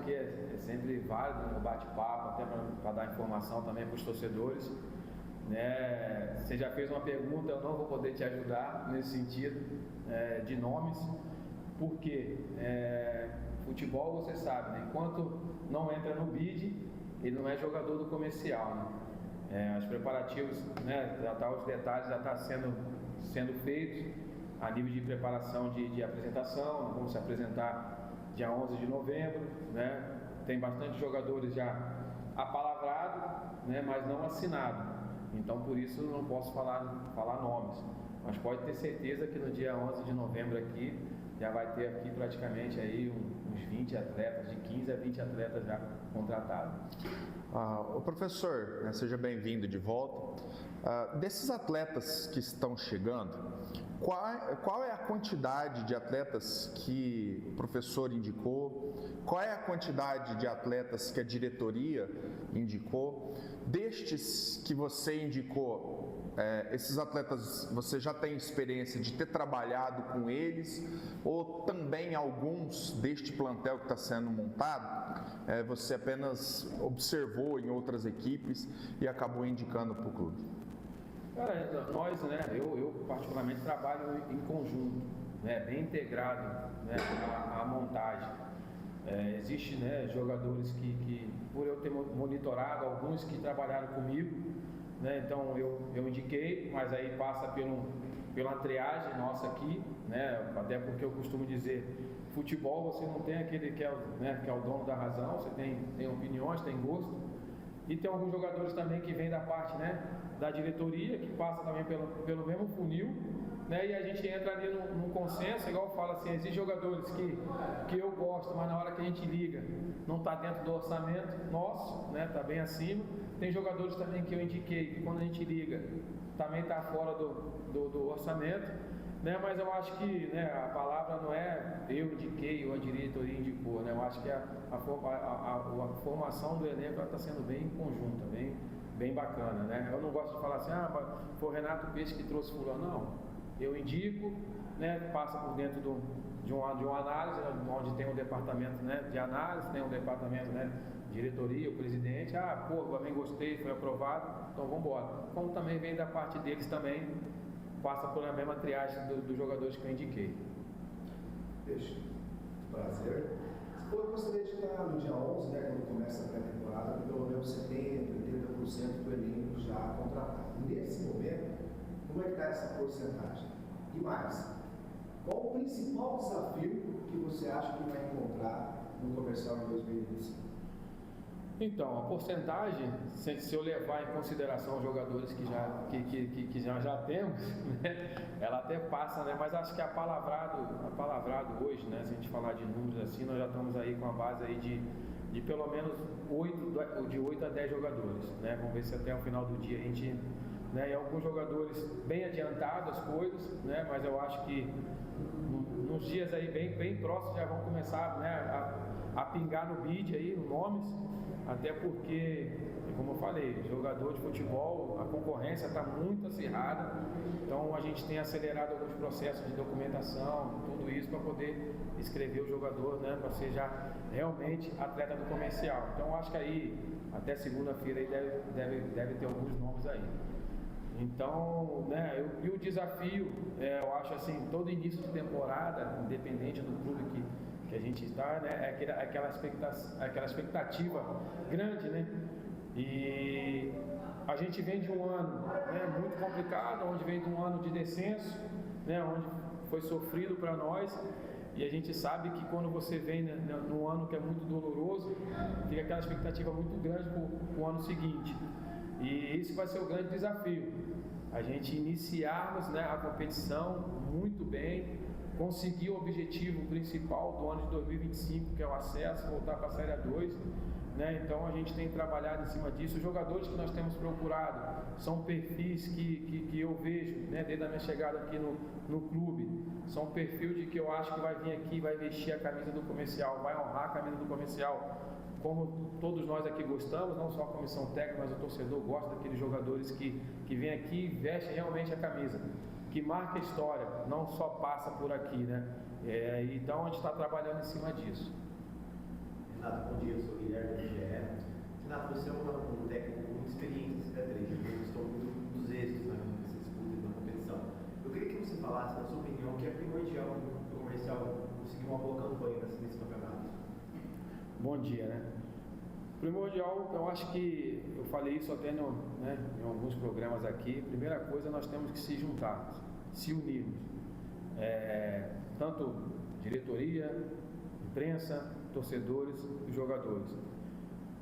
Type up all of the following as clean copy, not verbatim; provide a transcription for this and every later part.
aqui é sempre válido, né, o bate-papo, até para dar informação também para os torcedores. Né? Você já fez uma pergunta, eu não vou poder te ajudar nesse sentido de nomes, porque futebol, você sabe, né? Enquanto não entra no BID, ele não é jogador do comercial, né? Os preparativos, né, os detalhes já estão sendo feitos a nível de preparação de apresentação. Vamos se apresentar dia 11 de novembro, né? Tem bastante jogadores já apalavrados, né, mas não assinados. Então, por isso, não posso falar nomes. Mas pode ter certeza que no dia 11 de novembro aqui, já vai ter aqui praticamente aí uns 20 atletas, de 15 a 20 atletas já contratados. O professor, né, seja bem-vindo de volta. Desses atletas que estão chegando, qual é a quantidade de atletas que o professor indicou? Qual é a quantidade de atletas que a diretoria indicou? Destes que você indicou, esses atletas, você já tem experiência de ter trabalhado com eles? Ou também alguns deste plantel que está sendo montado, você apenas observou em outras equipes e acabou indicando para o clube? Cara, nós, né, eu particularmente trabalho em conjunto, né, bem integrado, né, a montagem. Existe, né, jogadores que, por eu ter monitorado, alguns que trabalharam comigo, né, então eu indiquei, mas aí passa pela triagem nossa aqui, né, até porque eu costumo dizer, futebol você não tem aquele que é o dono da razão, você tem opiniões, tem gosto, e tem alguns jogadores também que vêm da parte, né, da diretoria, que passa também pelo mesmo funil, né, e a gente entra ali num consenso, igual eu falo assim, existem jogadores que eu gosto, mas na hora que a gente liga, não está dentro do orçamento nosso, né, está bem acima. Tem jogadores também que eu indiquei, que quando a gente liga, também está fora do orçamento, né, mas eu acho que, né, a palavra não é eu indiquei ou a diretoria indicou, né, eu acho que a formação do elenco está sendo bem conjunta, bem bacana, né. Eu não gosto de falar assim, foi o Renato Peixe que trouxe fulano, não. Eu indico, né, passa por dentro de uma análise, onde tem um departamento, né, de análise, tem um departamento, né, diretoria, o presidente, também gostei, foi aprovado, então vamos embora. Como também vem da parte deles também, passa pela mesma triagem dos jogadores que eu indiquei. Peixe, prazer. Eu gostaria de estar no dia 11, né, quando começa a pré-temporada, pelo menos 70%, 80% do elenco já contratado. Nesse momento, como é que está essa porcentagem? E mais, qual o principal desafio que você acha que vai encontrar no comercial em 2025? Então, a porcentagem, se eu levar em consideração os jogadores que já temos, né, ela até passa, né, mas acho que apalavrado hoje, né, se a gente falar de números assim, nós já estamos aí com a base aí de pelo menos 8 a 10 jogadores, né, vamos ver se até o final do dia a gente, né, e alguns jogadores bem adiantados as coisas, né, mas eu acho que nos dias aí bem próximos já vão começar, né, a pingar no BID aí, nomes, até porque, como eu falei, jogador de futebol, a concorrência está muito acirrada, então a gente tem acelerado alguns processos de documentação, tudo isso para poder escrever o jogador, né, para ser já realmente atleta do comercial. Então acho que aí, até segunda-feira aí deve ter alguns nomes aí. Então, né, e o desafio, eu acho assim, todo início de temporada, independente do clube que a gente está, né, é aquela expectativa grande, né, e a gente vem de um ano, né, muito complicado, onde vem de um ano de descenso, né, onde foi sofrido para nós, e a gente sabe que quando você vem, né, num ano que é muito doloroso, fica aquela expectativa muito grande para o ano seguinte. E isso vai ser o grande desafio, a gente iniciarmos, né, a competição muito bem, conseguir o objetivo principal do ano de 2025, que é o acesso, voltar para a Série A2, né? Então a gente tem trabalhado em cima disso. Os jogadores que nós temos procurado são perfis que eu vejo, né, desde a minha chegada aqui no clube, são um perfil de que eu acho que vai vir aqui, vai vestir a camisa do comercial, vai honrar a camisa do comercial, como todos nós aqui gostamos, não só a comissão técnica, mas o torcedor gosta daqueles jogadores que vêm aqui e vestem realmente a camisa, que marca a história, não só passa por aqui, né? Então a gente está trabalhando em cima disso. Renato, bom dia. dia, eu sou o Guilherme do GE. Renato, você é um técnico com muita experiência na CT3, eu estou muito dos êxitos nessa disputa e na competição. Eu queria que você falasse, na sua opinião, o que é primordial para o comercial conseguir uma boa campanha nesse campeonato. Bom dia, né? Primordial, eu acho que eu falei isso até em alguns programas aqui. Primeira coisa, nós temos que se juntar, se unirmos. Tanto diretoria, imprensa, torcedores e jogadores.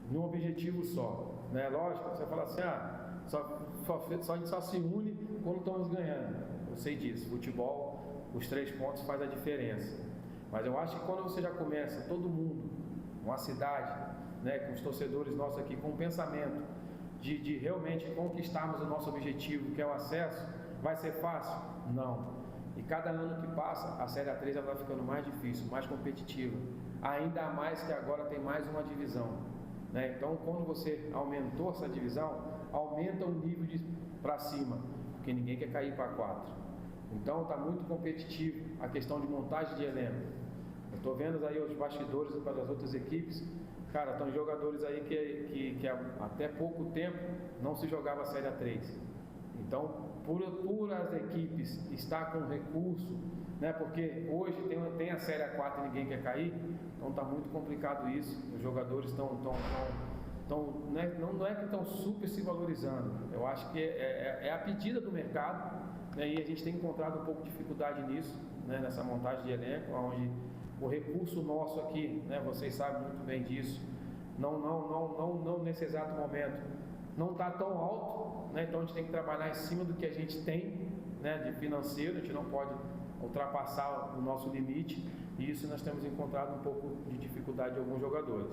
Num objetivo só. Né? Lógico, você fala assim, a gente só se une quando estamos ganhando. Eu sei disso. Futebol, os 3 pontos faz a diferença. Mas eu acho que quando você já começa, todo mundo, uma cidade, né, com os torcedores nossos aqui, com o pensamento de realmente conquistarmos o nosso objetivo, que é o acesso, vai ser fácil? Não. E cada ano que passa, a Série A3 vai ficando mais difícil, mais competitiva. Ainda mais que agora tem mais uma divisão. Né? Então, quando você aumentou essa divisão, aumenta o nível para cima, porque ninguém quer cair para 4. Então, está muito competitivo a questão de montagem de elenco. Eu estou vendo aí os bastidores das outras equipes. Cara, estão jogadores aí que até pouco tempo não se jogava a Série A3. Então, por as equipes estar com recurso, né, porque hoje tem a Série A4 e ninguém quer cair, então está muito complicado isso. Os jogadores né, não é que estão super se valorizando. Eu acho que é a pedida do mercado, né, e a gente tem encontrado um pouco de dificuldade nisso, né, nessa montagem de elenco, onde o recurso nosso aqui, né, vocês sabem muito bem disso, não nesse exato momento, não está tão alto, né, então a gente tem que trabalhar em cima do que a gente tem, né, de financeiro. A gente não pode ultrapassar o nosso limite, e isso nós temos encontrado um pouco de dificuldade de alguns jogadores.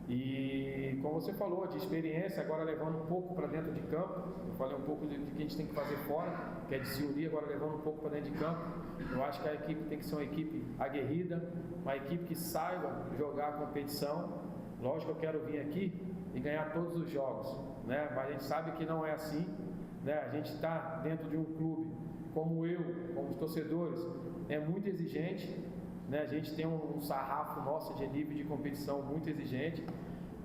E como você falou, de experiência, agora levando um pouco para dentro de campo, eu falei um pouco de que a gente tem que fazer fora, que é de se unir, agora levando um pouco para dentro de campo. Eu acho que a equipe tem que ser uma equipe aguerrida, uma equipe que saiba jogar a competição. Lógico que eu quero vir aqui e ganhar todos os jogos, né? Mas a gente sabe que não é assim, né? A gente está dentro de um clube, como os torcedores, é muito exigente, né? A gente tem um sarrafo nosso de nível de competição muito exigente,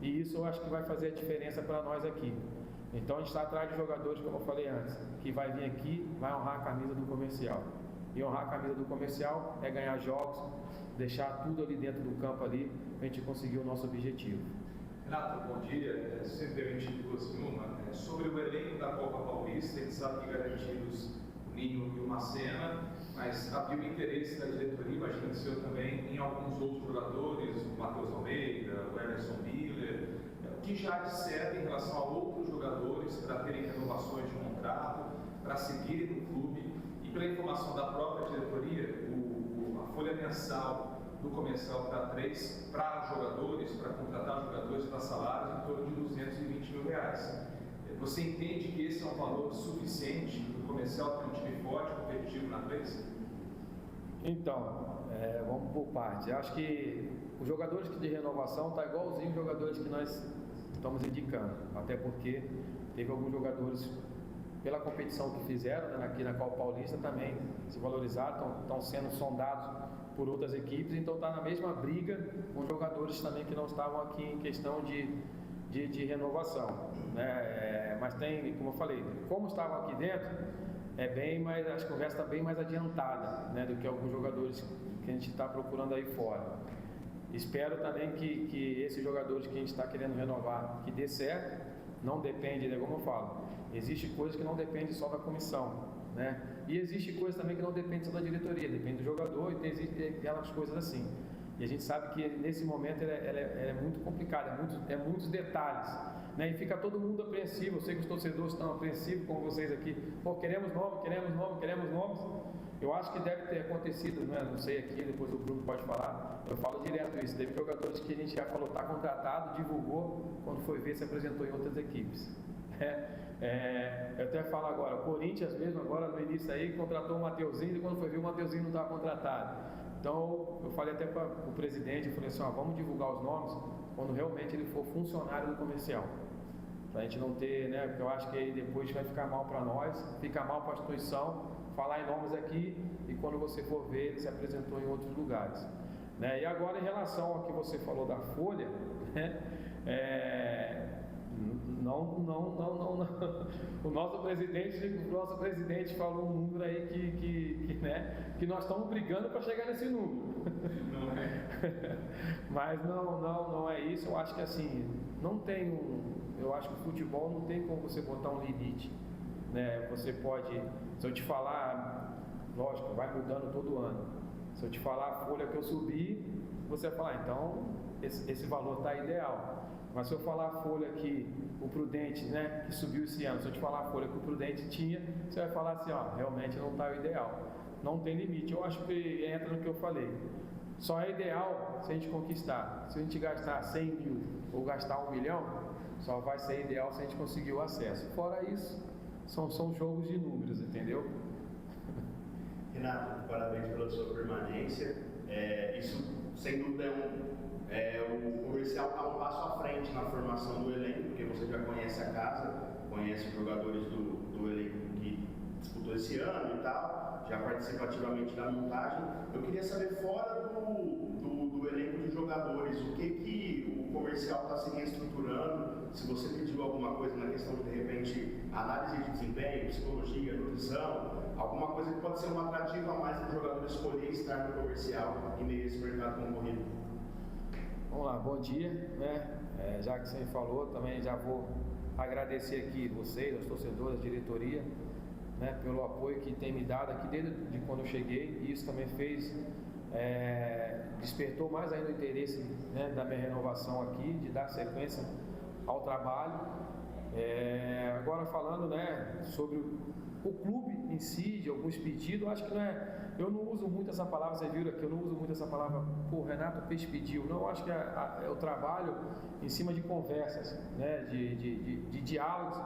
e isso eu acho que vai fazer a diferença para nós aqui. Então a gente está atrás de jogadores, como eu falei antes, que vai vir aqui, vai honrar a camisa do comercial. E honrar a camisa do comercial é ganhar jogos, deixar tudo ali dentro do campo ali, para a gente conseguir o nosso objetivo. Renato, bom dia. Sempre permitido duas uma. Sobre o elenco da Copa Paulista, a gente sabe que garantidos o Ninho e o Macena, mas havia o interesse da diretoria, imagino que seu também, em alguns outros jogadores, o Matheus Almeida, o Emerson Miller, que já disseram em relação a outros jogadores para terem renovações de contrato, para seguirem no clube. E pela informação da própria diretoria, a folha mensal do comercial para 3 para jogadores, para contratar jogadores para salários em torno de R$220 mil. Você entende que esse é um valor suficiente para o comercial ter um time forte, competitivo na 3? Então, vamos por parte. Eu acho que os jogadores de renovação está igualzinho os jogadores que nós estamos indicando, até porque teve alguns jogadores pela competição que fizeram, né, aqui na Copa Paulista também se valorizaram, estão sendo sondados por outras equipes, então está na mesma briga com jogadores também que não estavam aqui em questão de renovação, né? Mas tem, como eu falei, como estavam aqui dentro, mas a conversa está bem mais adiantada, né, do que alguns jogadores que a gente está procurando aí fora. Espero também que esses jogadores que a gente está querendo renovar, que dê certo, não depende, né, como eu falo, existe coisas que não dependem só da comissão, né? E existe coisas também que não dependem só da diretoria, depende do jogador, e existem aquelas coisas assim. E a gente sabe que nesse momento ela é muito complicada, muitos detalhes, né? E fica todo mundo apreensivo. Eu sei que os torcedores estão apreensivos, como vocês aqui. Pô, queremos nomes. Eu acho que deve ter acontecido, né? Não sei aqui, depois o Bruno pode falar. Eu falo direto isso. Teve jogadores que a gente já falou, está contratado, divulgou, quando foi ver, se apresentou em outras equipes. Eu até falo agora, o Corinthians mesmo, agora no início aí, contratou o Mateuzinho, e quando foi ver, o Mateuzinho não estava contratado. Então, eu falei até para o presidente, eu falei assim, vamos divulgar os nomes quando realmente ele for funcionário do comercial. Para a gente não ter, né, porque eu acho que aí depois vai ficar mal para nós, fica mal para a instituição, falar em nomes aqui, e quando você for ver, ele se apresentou em outros lugares. Né? E agora, em relação ao que você falou da folha, né? Não. O nosso presidente falou um número aí que nós estamos brigando para chegar nesse número. Não é? Mas não é isso. Eu acho que assim, eu acho que o futebol não tem como você botar um limite, né? Você pode, se eu te falar, lógico, vai mudando todo ano. Se eu te falar a folha que eu subi, você vai falar, então esse valor está ideal. Mas se eu falar a folha que o Prudente, né, que subiu esse ano, se eu te falar a folha que o Prudente tinha, você vai falar assim, realmente não está o ideal. Não tem limite. Eu acho que entra no que eu falei. Só é ideal se a gente conquistar. Se a gente gastar 100 mil ou gastar 1 milhão, só vai ser ideal se a gente conseguir o acesso. Fora isso, são jogos de números, entendeu? Renato, parabéns pela sua permanência. Isso, sem dúvida, o comercial está um passo à frente na formação do elenco, porque você já conhece a casa, conhece os jogadores do elenco que disputou esse ano e tal, já participa ativamente da montagem. Eu queria saber, fora do elenco de jogadores, o que o comercial está se reestruturando, se você pediu alguma coisa na questão de repente, análise de desempenho, psicologia, nutrição, alguma coisa que pode ser um atrativo a mais para o jogador escolher estar no comercial em meio a esse mercado concorrido. Vamos lá, bom dia, né? Já que você falou, também já vou agradecer aqui vocês, os torcedores, a diretoria, né, pelo apoio que tem me dado aqui desde quando eu cheguei. E isso também despertou mais ainda o interesse, né, da minha renovação aqui, de dar sequência ao trabalho. Agora falando, né, sobre o clube em si, de alguns pedidos, acho que eu não uso muito essa palavra, vocês viram aqui, eu não uso muito essa palavra, o Renato fez pediu, não, acho que é o trabalho em cima de conversas, né, de diálogos.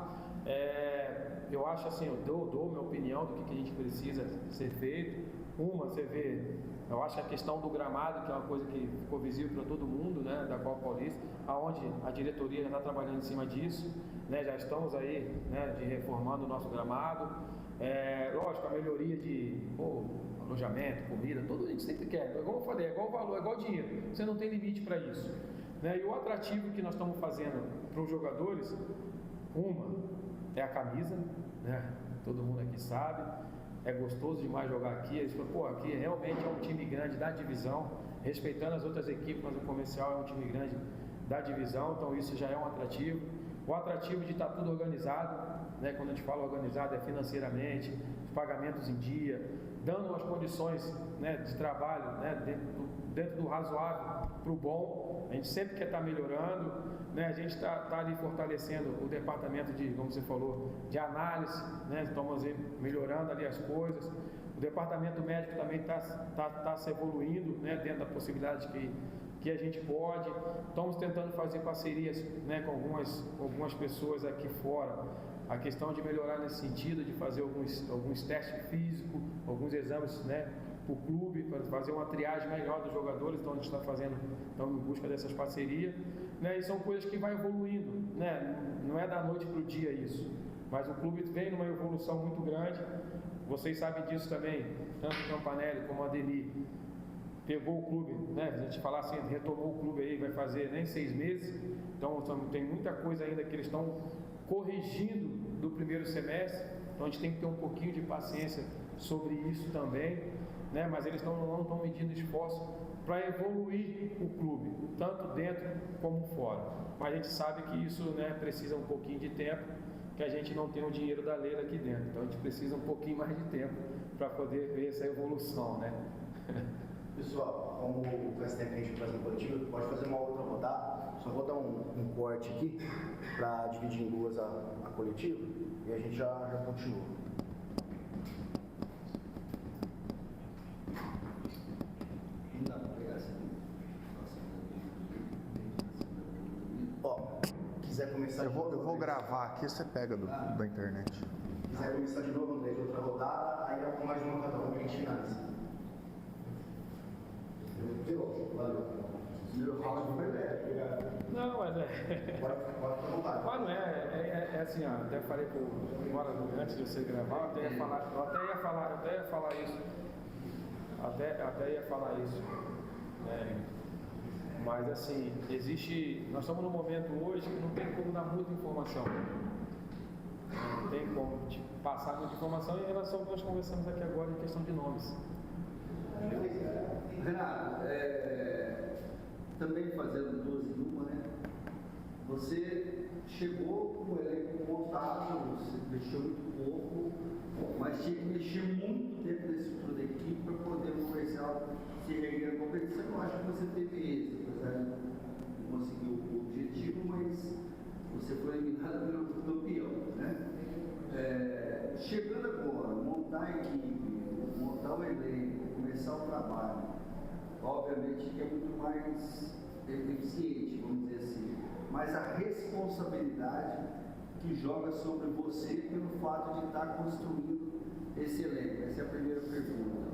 Eu acho assim, eu dou minha opinião do que a gente precisa ser feito. Você vê, eu acho que a questão do gramado, que é uma coisa que ficou visível para todo mundo, né, da Copa Paulista, aonde a diretoria já está trabalhando em cima disso, né, já estamos aí, né, reformando o nosso gramado. Lógico, a melhoria de alojamento, comida, tudo a gente sempre quer, igual eu falei, é igual valor, é igual dinheiro, você não tem limite para isso, né? E o atrativo que nós estamos fazendo para os jogadores, é a camisa, né? Todo mundo aqui sabe, é gostoso demais jogar aqui. Eles falam, aqui realmente é um time grande da divisão, respeitando as outras equipes, mas o comercial é um time grande da divisão, então isso já é um atrativo. O atrativo de estar tudo organizado, né? Quando a gente fala organizado, é financeiramente, os pagamentos em dia, dando as condições, né, de trabalho, né, dentro do razoável para o bom. A gente sempre quer estar melhorando, né? A gente está ali fortalecendo o departamento de, como você falou, de análise, né? Estamos melhorando ali as coisas. O departamento médico também está se evoluindo, né, dentro da possibilidade que a gente pode. Estamos tentando fazer parcerias, né, com algumas pessoas aqui fora, a questão de melhorar nesse sentido, de fazer alguns testes físicos, alguns exames, né, para o clube, para fazer uma triagem melhor dos jogadores. Então a gente estamos em busca dessas parcerias, né, e são coisas que vai evoluindo, né, não é da noite para o dia isso, mas o clube vem numa evolução muito grande. Vocês sabem disso também, tanto o Campanelli como a Ademir pegou o clube, né? A gente falar assim, retomou o clube aí, vai fazer nem 6 meses, então tem muita coisa ainda que eles estão corrigindo do primeiro semestre, então a gente tem que ter um pouquinho de paciência sobre isso também, né? Mas eles não estão medindo esforço para evoluir o clube, tanto dentro como fora, mas a gente sabe que isso, né, precisa um pouquinho de tempo, que a gente não tem o dinheiro da Leila aqui dentro, então a gente precisa um pouquinho mais de tempo para poder ver essa evolução, né? Pessoal, como faz tempo que a gente faz um coletivo, pode fazer uma outra rodada. Só vou dar um corte aqui para dividir em duas a coletiva e a gente já continua. Quiser começar eu vou gravar aqui, você pega da internet. Quiser começar de novo, André, de outra rodada, aí com mais uma cada um que a gente finaliza. Valeu. Não, mas Pode ficar à vontade. mas não é assim, até falei agora antes de você gravar, eu até ia falar isso. Mas assim, nós estamos num momento hoje que não tem como dar muita informação. Não tem como passar muita informação em relação ao que nós conversamos aqui agora em questão de nomes. Renato, também fazendo duas em uma, né? Você chegou com o elenco montado, você mexeu muito pouco, mas tinha que mexer muito dentro da estrutura da equipe para poder o comercial se reerguer na competição. Eu acho que você teve êxito, apesar de não conseguir o objetivo, mas você foi eliminado pelo campeão, né? Chegando agora, montar a equipe, montar o elenco, começar o trabalho, obviamente que é muito mais eficiente, vamos dizer assim, mas a responsabilidade que joga sobre você pelo fato de estar construindo esse elenco. Essa é a primeira pergunta.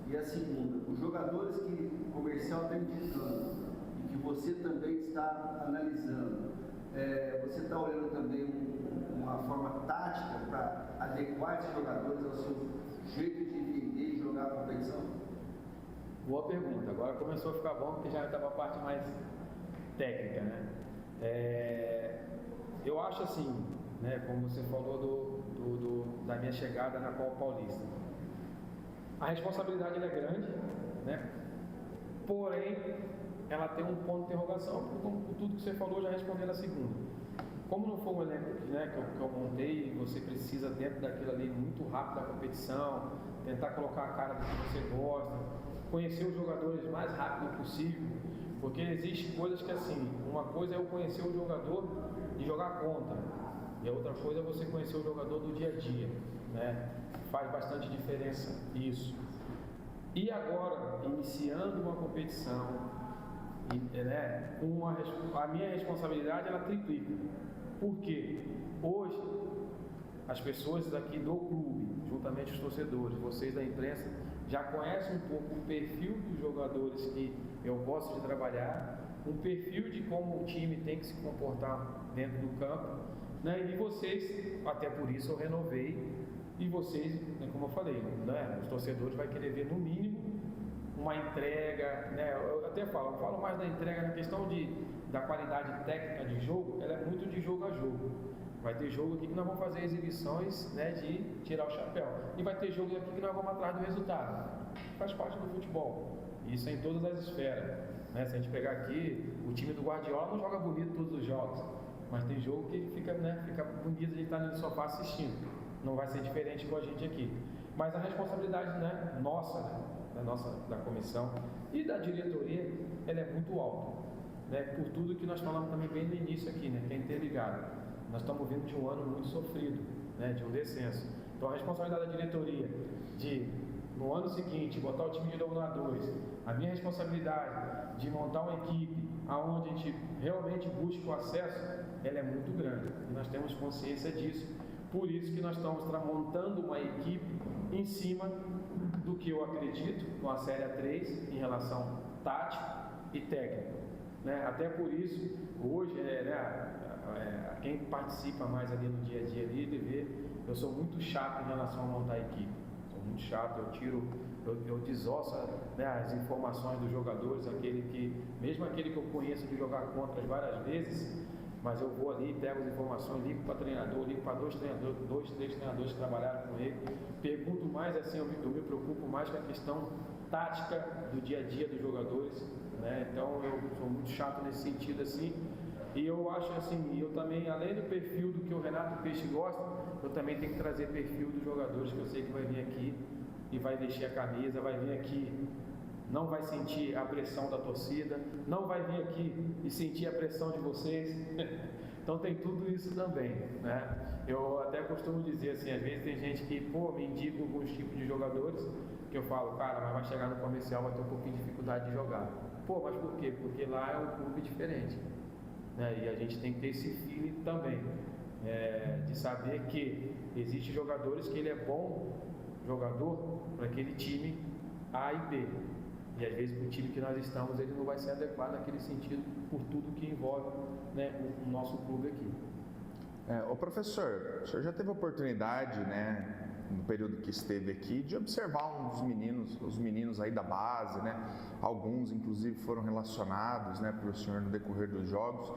E a segunda, os jogadores que o comercial está indicando e que você também está analisando, você está olhando também uma forma tática para adequar esses jogadores ao seu jeito de entender e jogar a competição? Boa pergunta. Agora começou a ficar bom porque já estava a parte mais técnica, né? Eu acho assim, né, como você falou da minha chegada na Copa Paulista, a responsabilidade ela é grande, né? Porém, ela tem um ponto de interrogação, por tudo que você falou, já respondendo a segunda. Como não foi um elenco, né, que eu montei, você precisa dentro daquilo ali muito rápido da competição, tentar colocar a cara do que você gosta, conhecer os jogadores mais rápido possível, porque existe coisas que assim, uma coisa é eu conhecer o jogador e jogar contra, e a outra coisa é você conhecer o jogador do dia a dia, né? Faz bastante diferença isso. E agora, iniciando uma competição, né, a minha responsabilidade ela triplica. Por quê? Hoje, as pessoas aqui do clube, juntamente os torcedores, vocês da imprensa, já conhecem um pouco o perfil dos jogadores que eu gosto de trabalhar, um perfil de como o time tem que se comportar dentro do campo, né? E vocês, até por isso eu renovei, e vocês, né, como eu falei, né, os torcedores vão querer ver no mínimo uma entrega, né? Eu até falo mais da entrega na questão da qualidade técnica de jogo, ela é muito de jogo a jogo. Vai ter jogo aqui que nós vamos fazer exibições, né, de tirar o chapéu. E vai ter jogo aqui que nós vamos atrás do resultado. Faz parte do futebol. Isso é em todas as esferas. Né? Se a gente pegar aqui, o time do Guardiola não joga bonito todos os jogos. Mas tem jogo que fica bonito de estar no sofá assistindo. Não vai ser diferente com a gente aqui. Mas a responsabilidade, né, nossa, da comissão e da diretoria, ela é muito alta. Né? Por tudo que nós falamos também bem no início aqui, né, que é interligado. Nós estamos vindo de um ano muito sofrido, né, de um descenso. Então a responsabilidade da diretoria de, no ano seguinte, botar o time de novo na 2, a minha responsabilidade de montar uma equipe onde a gente realmente busca o acesso, ela é muito grande. E nós temos consciência disso. Por isso que nós estamos montando uma equipe em cima do que eu acredito, com a Série A3, em relação tático e técnico. Né? Até por isso, hoje, quem participa mais ali no dia a dia ali, eu sou muito chato em relação a montar a equipe. Sou muito chato, eu desosso, né, as informações dos jogadores, mesmo aquele que eu conheço de jogar contra várias vezes, mas eu vou ali, pego as informações, ligo para treinador, ligo para dois, três treinadores que trabalharam com ele, pergunto mais assim, eu me preocupo mais com a questão tática do dia a dia dos jogadores, né? Então eu sou muito chato nesse sentido assim. E eu acho assim, eu também, além do perfil do que o Renato Peixe gosta, eu também tenho que trazer perfil dos jogadores que eu sei que vai vir aqui e vai vestir a camisa, vai vir aqui, não vai sentir a pressão da torcida, não vai vir aqui e sentir a pressão de vocês. Então tem tudo isso também, né? Eu até costumo dizer assim, às vezes tem gente que, me indica alguns tipos de jogadores, que eu falo, cara, mas vai chegar no comercial, vai ter um pouquinho de dificuldade de jogar. Mas por quê? Porque lá é um clube diferente. Né? E a gente tem que ter esse feeling também, de saber que existem jogadores que ele é bom jogador para aquele time A e B, e às vezes para o time que nós estamos ele não vai ser adequado naquele sentido por tudo que envolve, né, o nosso clube aqui. Ô professor, o senhor já teve a oportunidade, né, no período que esteve aqui, de observar os meninos aí da base, né? Alguns, inclusive, foram relacionados, né, pelo senhor no decorrer dos jogos.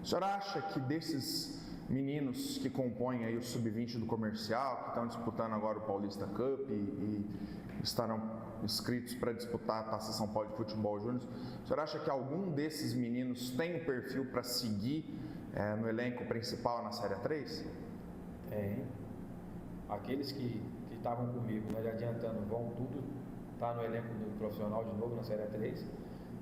O senhor acha que desses meninos que compõem aí o sub-20 do comercial, que estão disputando agora o Paulista Cup e estarão inscritos para disputar a Taça São Paulo de Futebol Júnior, o senhor acha que algum desses meninos tem o perfil para seguir no elenco principal na Série A3? Tem. Aqueles que estavam comigo, né, adiantando, vão tudo estar no elenco do profissional de novo na Série A3.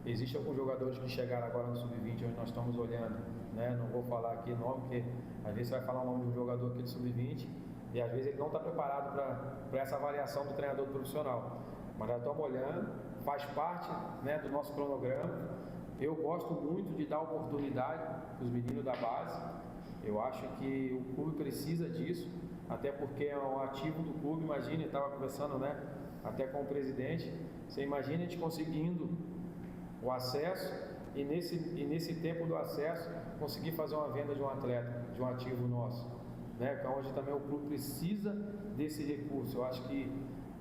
Existem alguns jogadores que chegaram agora no Sub-20, onde nós estamos olhando, né? Não vou falar aqui nome, porque às vezes você vai falar o nome de um jogador aqui do Sub-20 e às vezes ele não está preparado para essa avaliação do treinador do profissional. Mas nós estamos olhando, faz parte, né, do nosso cronograma. Eu gosto muito de dar oportunidade para os meninos da base. Eu acho que o clube precisa disso, até porque é um ativo do clube. Imagine, eu estava conversando, né, até com o presidente, você imagina a gente conseguindo o acesso e nesse tempo do acesso conseguir fazer uma venda de um atleta, de um ativo nosso, né, que é onde também o clube precisa desse recurso. Eu acho que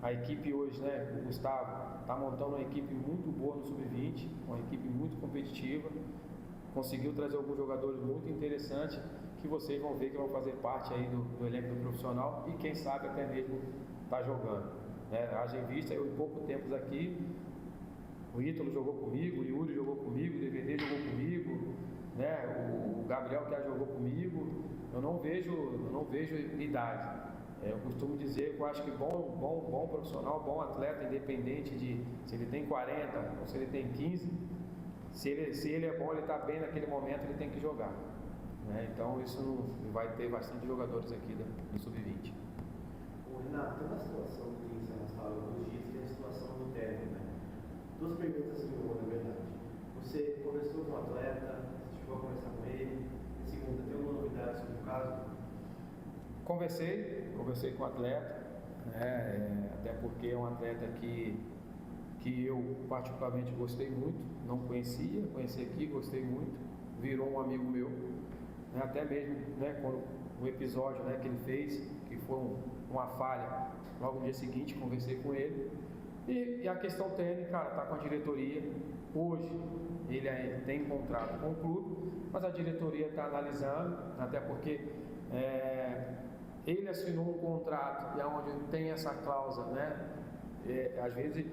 a equipe hoje, né, o Gustavo está montando uma equipe muito boa no Sub-20, uma equipe muito competitiva, conseguiu trazer alguns jogadores muito interessantes que vocês vão ver que vão fazer parte aí do elenco do profissional e quem sabe até mesmo tá jogando, né? Haja em vista, eu em pouco tempo aqui, o Ítalo jogou comigo, o Yuri jogou comigo, o DVD jogou comigo, né? O Gabriel que jogou comigo. Eu não vejo idade. Eu costumo dizer que eu acho que bom profissional, bom atleta, independente de se ele tem 40 ou se ele tem 15, se ele é bom, ele está bem naquele momento, ele tem que jogar, né? Então isso vai ter bastante jogadores aqui do Sub-20. Renato, tem uma situação que tem se arrastado alguns dias, que é a situação do término, né? Duas perguntas que eu vou, na verdade. Você conversou com o atleta, você chegou a conversar com ele? E segunda, tem alguma novidade sobre o caso? Conversei com o atleta, né? Até porque é um atleta que eu particularmente gostei muito, não conheci aqui, gostei muito, virou um amigo meu, né? Até mesmo, né, quando o episódio, né, que ele fez, que foi uma falha, logo no dia seguinte conversei com ele, e a questão técnica, cara, está com a diretoria. Hoje ele tem contrato com o clube, mas a diretoria está analisando, até porque ele assinou um contrato e onde tem essa cláusula, né? Às vezes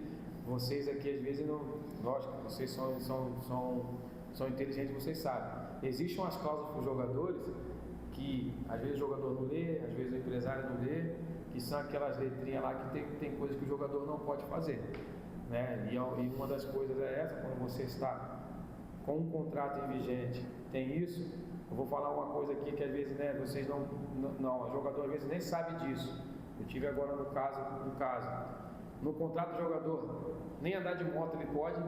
vocês aqui, às vezes não, lógico, vocês são inteligentes, vocês sabem. Existem umas cláusulas para os jogadores que às vezes o jogador não lê, às vezes o empresário não lê, que são aquelas letrinhas lá que tem coisas que o jogador não pode fazer, né? E uma das coisas é essa, quando você está com um contrato em vigente, tem isso. Eu vou falar uma coisa aqui que às vezes, né, vocês não, o jogador às vezes nem sabe disso. Eu tive agora no caso, no contrato do jogador, nem andar de moto ele pode,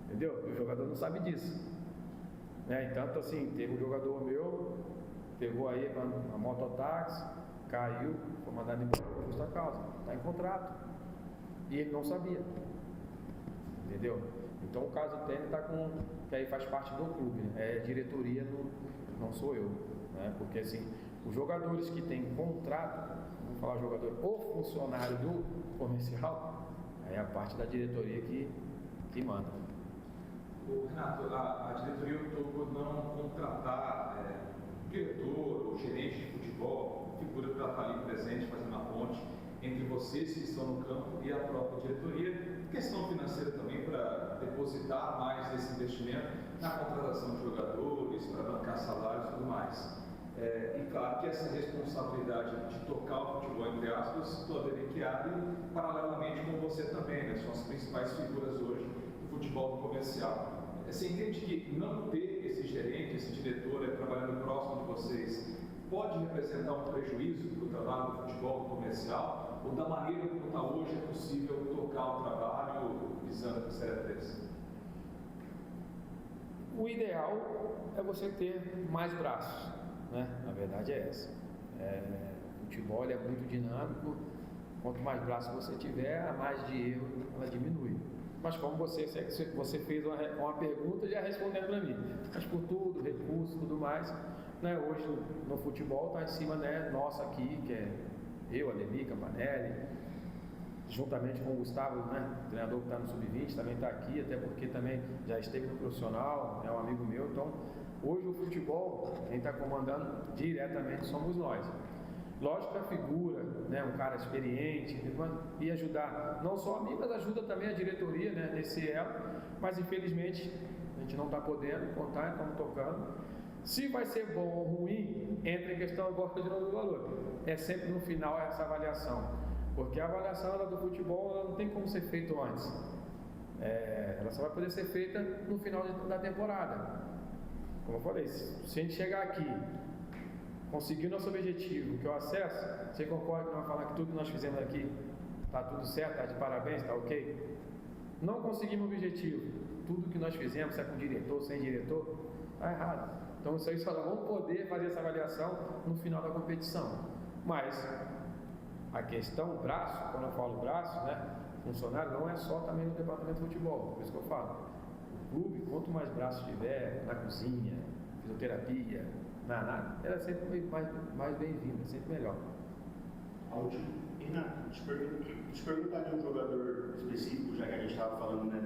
entendeu? O jogador não sabe disso, né? Então, assim, teve um jogador meu, pegou aí a mototáxi, caiu, foi mandado embora por justa causa, está em contrato, e ele não sabia, entendeu? Então o caso do tênis está com, que aí faz parte do clube, né? É diretoria, não sou eu, né? Porque assim, os jogadores que têm contrato, vamos falar jogador ou funcionário do comercial, aí é a parte da diretoria que manda. O Renato, a diretoria optou por não contratar diretor ou gerente de futebol, figura para estar ali presente, fazendo a ponte entre vocês que estão no campo e a própria diretoria. Questão financeira também, para depositar mais desse investimento na contratação de jogadores, para bancar salários e tudo mais. E claro que essa responsabilidade de tocar o futebol, entre aspas, toda equipe paralelamente com você também, né? São as principais figuras hoje do futebol comercial. Você entende que não ter esse gerente, esse diretor trabalhando próximo de vocês pode representar um prejuízo para o trabalho do futebol comercial? Ou da maneira como está hoje é possível tocar o trabalho visando a Série 3? O ideal é você ter mais braços, né? Na verdade é essa. O futebol é muito dinâmico, quanto mais braços você tiver, a margem de erro ela diminui. Mas como você fez uma pergunta, já respondendo para mim. Mas por tudo, recurso, tudo mais, né? Hoje no futebol está em cima, né, nossa aqui, que é eu, Ademir, Campanelli, juntamente com o Gustavo, né, treinador que está no Sub-20, também está aqui, até porque também já esteve no profissional, é um amigo meu. Então, hoje o futebol, quem está comandando diretamente somos nós. Lógico que a figura, né, um cara experiente, e ajudar, não só a mim, mas ajuda também a diretoria, né, nesse elo, mas infelizmente a gente não está podendo contar, estamos tocando. Se vai ser bom ou ruim, entra em questão igual de novo do valor. É sempre no final essa avaliação. Porque a avaliação do futebol ela não tem como ser feita antes. Ela só vai poder ser feita no final da temporada. Como eu falei, se a gente chegar aqui, conseguir o nosso objetivo, que é o acesso, você concorda que nós vamos falar que tudo que nós fizemos aqui está tudo certo, está de parabéns, está ok? Não conseguimos o objetivo, tudo que nós fizemos, se é com diretor, sem diretor, está errado. Então isso aí só nós vamos poder fazer essa avaliação no final da competição. Mas a questão braço, quando eu falo braço, né, funcionário, não é só também no departamento de futebol, por isso que eu falo. O clube, quanto mais braços tiver, na cozinha, fisioterapia, ela é sempre mais bem-vinda, sempre melhor. Renato, te perguntar de um jogador específico, já que a gente estava falando, né,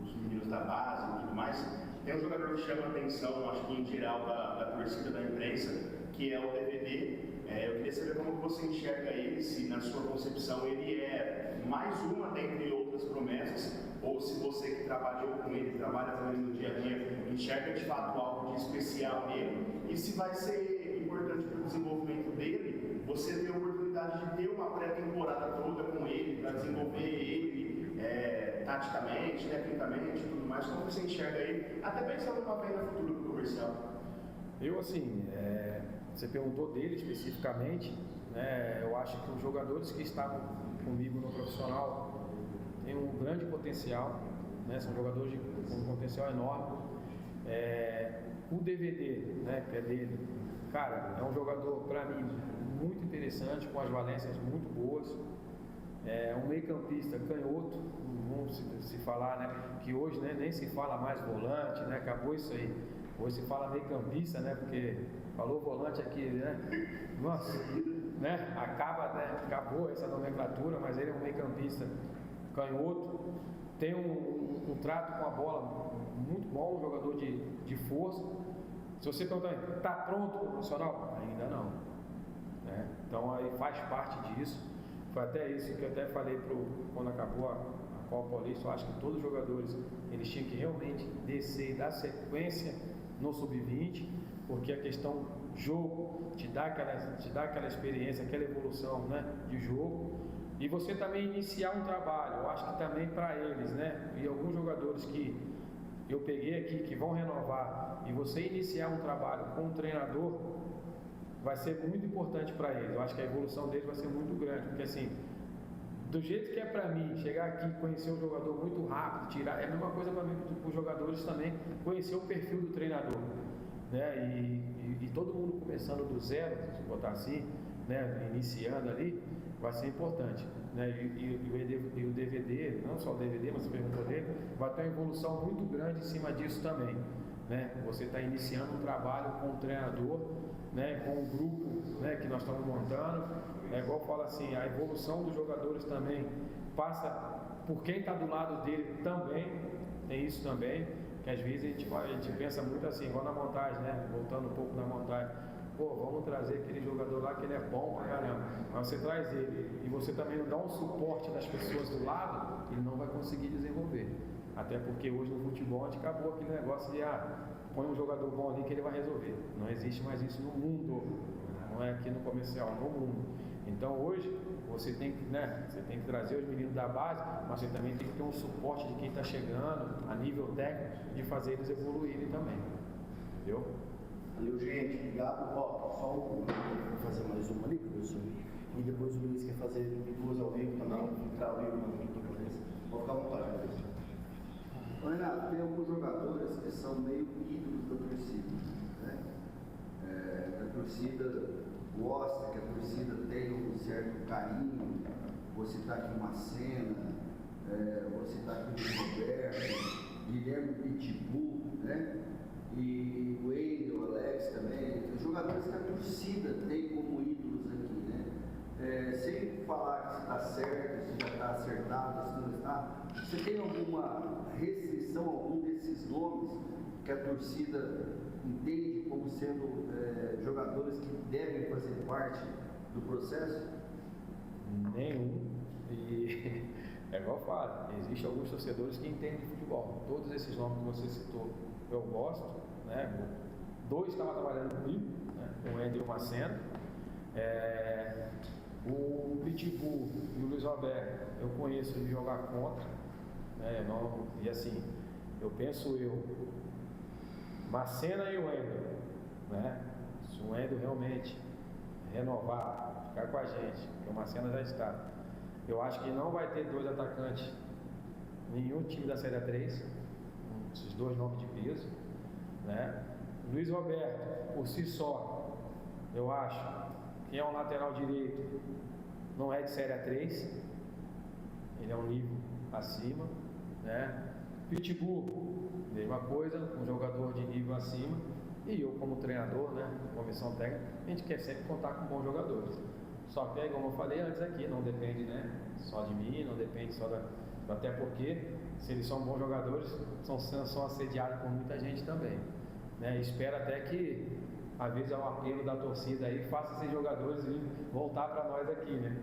dos meninos da base e tudo mais. Tem um jogador que chama a atenção, acho que em geral, da torcida, da imprensa, que é o DVD. Eu queria saber como você enxerga ele, se na sua concepção ele é mais uma dentre outras promessas, ou se você que trabalhou com ele, trabalha também no dia a dia, enxerga de fato algo de especial nele, e se vai ser importante para o desenvolvimento dele, você ter a oportunidade de ter uma pré-temporada toda com ele, para desenvolver ele taticamente, tecnicamente e tudo mais. Como você enxerga ele, até pensando numa venda futura do comercial? Eu, assim, você perguntou dele especificamente, né? Eu acho que os jogadores que estavam comigo no profissional têm um grande potencial, né? São jogadores com um potencial enorme. O DVD, né, que é dele, cara, é um jogador, para mim, muito interessante, com as valências muito boas. Um meio-campista canhoto, vamos se falar, né? Que hoje, né, nem se fala mais volante, né? Acabou isso aí. Hoje se fala meio-campista, né? Porque falou volante aqui, né? Nossa, né? Acabou essa nomenclatura, mas ele é um meio-campista canhoto, tem um trato com a bola muito bom, um jogador de força. Se você perguntar, está pronto para o profissional? Ainda não. Né? Então aí faz parte disso. Foi até isso que eu até falei quando acabou a Copa Paulista. Eu acho que todos os jogadores eles tinham que realmente descer e dar sequência no Sub-20, porque a questão jogo te dá aquela experiência, aquela evolução, né, de jogo, e você também iniciar um trabalho. Eu acho que também para eles, né, e alguns jogadores que eu peguei aqui que vão renovar, e você iniciar um trabalho com um treinador vai ser muito importante para eles. Eu acho que a evolução deles vai ser muito grande, porque assim, do jeito que é para mim, chegar aqui, conhecer o jogador muito rápido, é a mesma coisa para mim, para os jogadores também, conhecer o perfil do treinador, né? E todo mundo começando do zero, se botar assim, né? Iniciando ali, vai ser importante, né? E o DVD, não só o DVD, mas você perguntou dele, vai ter uma evolução muito grande em cima disso também, né? Você está iniciando um trabalho com o treinador, né? Com o grupo, né? Que nós estamos montando. Igual eu falo assim, a evolução dos jogadores também passa por quem está do lado dele também, tem isso também, que às vezes a gente pensa muito assim, igual na montagem, né? Voltando um pouco na montagem, vamos trazer aquele jogador lá que ele é bom pra caramba, mas você traz ele e você também não dá um suporte das pessoas do lado, ele não vai conseguir desenvolver. Até porque hoje no futebol a gente acabou aquele negócio de põe um jogador bom ali que ele vai resolver. Não existe mais isso no mundo, não é aqui no comercial, no mundo. Então hoje você tem que, né, você tem que trazer os meninos da base, mas você também tem que ter um suporte de quem está chegando a nível técnico de fazer eles evoluírem também. Entendeu? Valeu, gente. Obrigado. Só vou fazer mais uma ali, professor. E depois o Luiz quer fazer duas ao vivo também. Ficar ao vivo na minha cabeça. Pode ficar à vontade, professor. Renato, tem alguns jogadores que são meio ídolos da torcida, né? A torcida gosta, que a torcida tem um certo carinho. Vou citar aqui uma cena, vou citar aqui o Roberto, Guilherme Pitbull, né? E o Wendel, o Alex também, os jogadores que a torcida tem como ídolos aqui, né? falar se está certo, se já está acertado, se não está, você tem alguma restrição a algum desses nomes que a torcida entende como sendo jogadores que devem fazer parte do processo? Nenhum. E é igual eu falo, existem alguns torcedores que entendem de futebol. Todos esses nomes que você citou, eu gosto, né? 2 estavam trabalhando comigo, né? O Ender e o Macena. O Pitbull e o Luiz Roberto, eu conheço de jogar contra, né? E assim, eu penso Macena e o Ender, né? Se o Ender realmente renovar, ficar com a gente, porque o Macena já está. Eu acho que não vai ter 2 atacantes, nenhum time da Série A3, esses 2 nomes de peso, né? Luiz Roberto, por si só, eu acho que é um lateral direito, não é de Série A3, ele é um nível acima, né? Pitbull, mesma coisa, um jogador de nível acima, e eu como treinador, né, comissão técnica, a gente quer sempre contar com bons jogadores. Só que, como eu falei antes aqui, não depende, né, só de mim, não depende só até porque, se eles são bons jogadores, são assediados por muita gente também, né? Espero até que, às vezes, é um apelo da torcida aí, faça esses jogadores voltar para nós aqui, né?